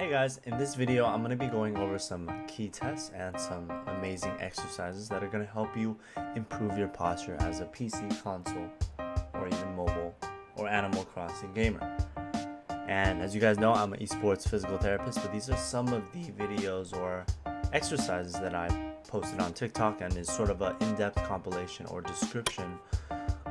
Hey guys, in this video I'm going to be going over some key tests and some amazing exercises that are going to help you improve your posture as a PC, console, or even mobile or Animal Crossing gamer. And as you guys know, I'm an esports physical therapist, but these are some of the videos or exercises that I posted on TikTok and is sort of an in-depth compilation or description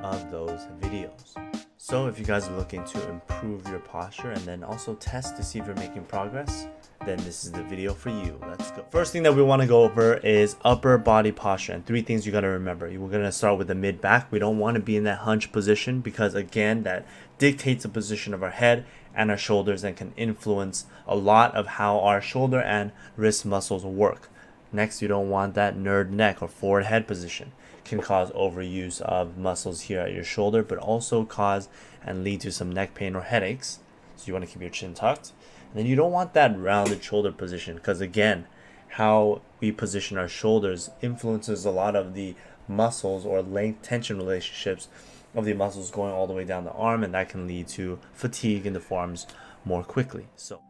of those videos. So if you guys are looking to improve your posture and then also test to see if you're making progress, then this is the video for you. Let's go. First thing that we want to go over is upper body posture, and 3 things you got to remember. We're going to start with the mid back. We don't want to be in that hunch position because again, that dictates the position of our head and our shoulders and can influence a lot of how our shoulder and wrist muscles work. Next, you don't want that nerd neck or forward head position. Can cause overuse of muscles here at your shoulder, but also cause and lead to some neck pain or headaches. So you want to keep your chin tucked. And then you don't want that rounded shoulder position because again, how we position our shoulders influences a lot of the muscles or length tension relationships of the muscles going all the way down the arm, and that can lead to fatigue in the forearms more quickly. So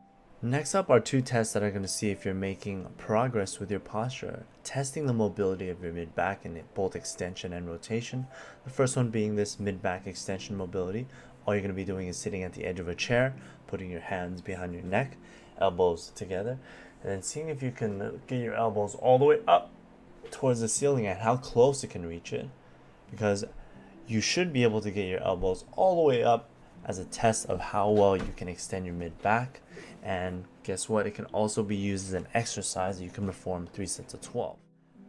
next up are 2 tests that are going to see if you're making progress with your posture. Testing the mobility of your mid-back in both extension and rotation. The first one being this mid-back extension mobility. All you're going to be doing is sitting at the edge of a chair, putting your hands behind your neck, elbows together, and then seeing if you can get your elbows all the way up towards the ceiling and how close it can reach it. Because you should be able to get your elbows all the way up as a test of how well you can extend your mid-back. And guess what? It can also be used as an exercise that you can perform 3 sets of 12.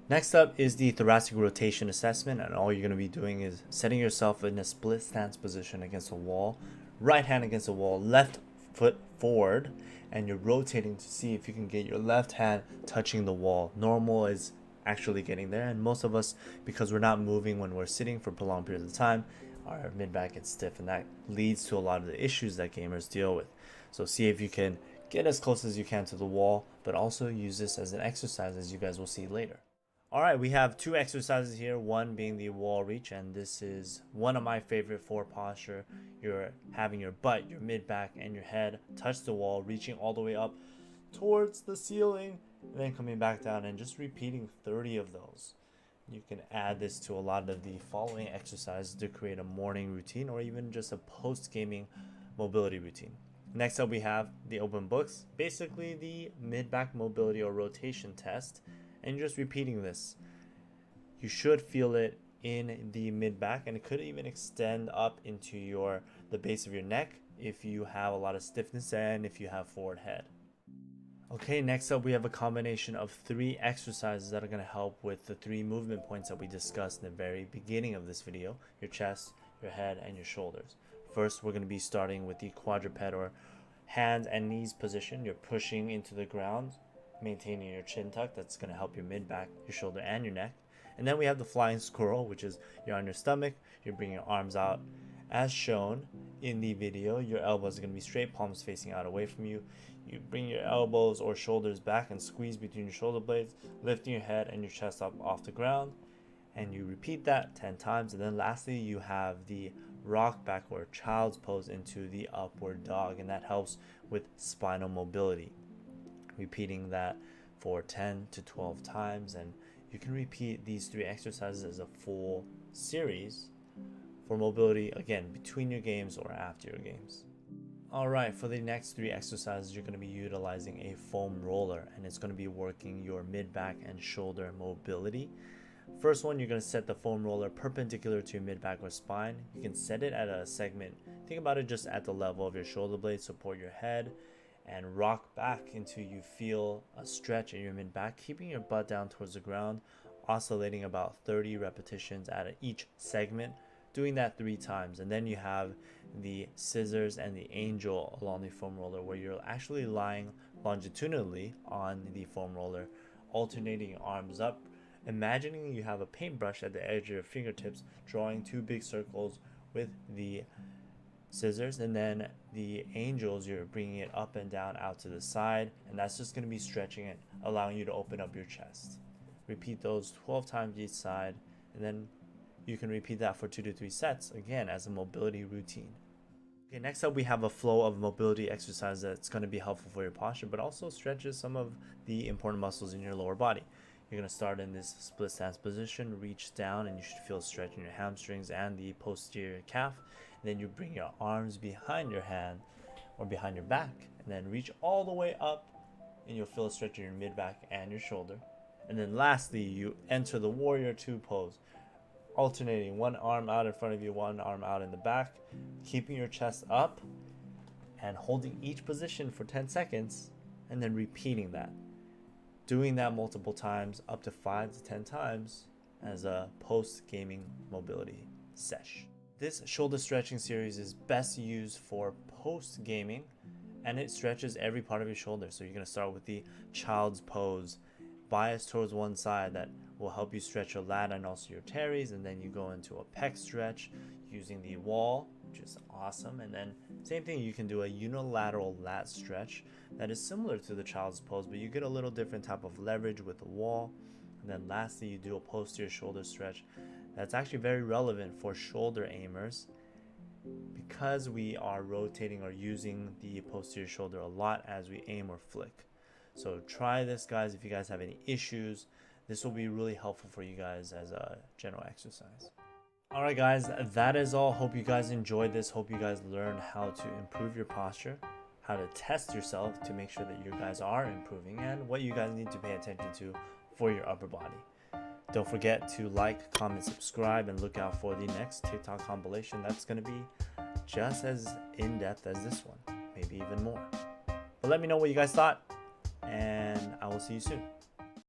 Next up is the thoracic rotation assessment, and all you're going to be doing is setting yourself in a split stance position against a wall, right hand against the wall, left foot forward, and you're rotating to see if you can get your left hand touching the wall. Normal is actually getting there, and most of us, because we're not moving when we're sitting for prolonged periods of time, our mid-back gets stiff, and that leads to a lot of the issues that gamers deal with. So see if you can get as close as you can to the wall, but also use this as an exercise, as you guys will see later. Alright, we have 2 exercises here, one being the wall reach, and this is one of my favorite for posture. You're having your butt, your mid-back, and your head touch the wall, reaching all the way up towards the ceiling, and then coming back down and just repeating 30 of those. You can add this to a lot of the following exercises to create a morning routine or even just a post-gaming mobility routine. Next up we have the open books, basically the mid-back mobility or rotation test, and you're just repeating this. You should feel it in the mid-back, and it could even extend up into the base of your neck if you have a lot of stiffness and if you have forward head. Okay, next up we have a combination of 3 exercises that are going to help with the 3 movement points that we discussed in the very beginning of this video: your chest, your head, and your shoulders. First, we're going to be starting with the quadruped or hands and knees position. You're pushing into the ground, maintaining your chin tuck. That's going to help your mid-back, your shoulder, and your neck. And then we have the flying squirrel, which is you're on your stomach, you're bringing your arms out. As shown in the video, your elbows are going to be straight, palms facing out away from you. You bring your elbows or shoulders back and squeeze between your shoulder blades, lifting your head and your chest up off the ground. And you repeat that 10 times. And then lastly, you have the rock back or child's pose into the upward dog, and that helps with spinal mobility. Repeating that for 10 to 12 times, and you can repeat these 3 exercises as a full series for mobility, again, between your games or after your games. Alright, for the next 3 exercises, you're going to be utilizing a foam roller, and it's going to be working your mid-back and shoulder mobility. First one, you're going to set the foam roller perpendicular to your mid-back or spine. You can set it at a segment. Think about it just at the level of your shoulder blade. Support your head and rock back until you feel a stretch in your mid-back, keeping your butt down towards the ground, oscillating about 30 repetitions at each segment, doing that 3 times. And then you have the scissors and the angel along the foam roller, where you're actually lying longitudinally on the foam roller, alternating your arms up, imagining you have a paintbrush at the edge of your fingertips, drawing 2 big circles with the scissors, and then the angels, you're bringing it up and down out to the side, and that's just going to be stretching it, allowing you to open up your chest. Repeat those 12 times each side, and then you can repeat that for 2 to 3 sets, again, as a mobility routine. Okay, next up we have a flow of mobility exercise that's going to be helpful for your posture, but also stretches some of the important muscles in your lower body. You're going to start in this split stance position, reach down, and you should feel a stretch in your hamstrings and the posterior calf. And then you bring your arms behind your hand or behind your back, and then reach all the way up, and you'll feel a stretch in your mid back and your shoulder. And then lastly, you enter the warrior two pose, alternating one arm out in front of you, one arm out in the back, keeping your chest up and holding each position for 10 seconds, and then repeating that. Doing that multiple times, up to 5 to 10 times, as a post-gaming mobility sesh. This shoulder stretching series is best used for post-gaming, and it stretches every part of your shoulder. So you're going to start with the child's pose, bias towards one side, that will help you stretch your lat and also your teres, and then you go into a pec stretch using the wall, which is awesome. And then same thing, you can do a unilateral lat stretch that is similar to the child's pose, but you get a little different type of leverage with the wall. And then lastly, you do a posterior shoulder stretch that's actually very relevant for shoulder aimers, because we are rotating or using the posterior shoulder a lot as we aim or flick. So try this, guys. If you guys have any issues, this will be really helpful for you guys as a general exercise. Alright guys, that is all. Hope you guys enjoyed this. Hope you guys learned how to improve your posture, how to test yourself to make sure that you guys are improving, and what you guys need to pay attention to for your upper body. Don't forget to like, comment, subscribe, and look out for the next TikTok compilation that's going to be just as in-depth as this one, maybe even more. But let me know what you guys thought, and I will see you soon.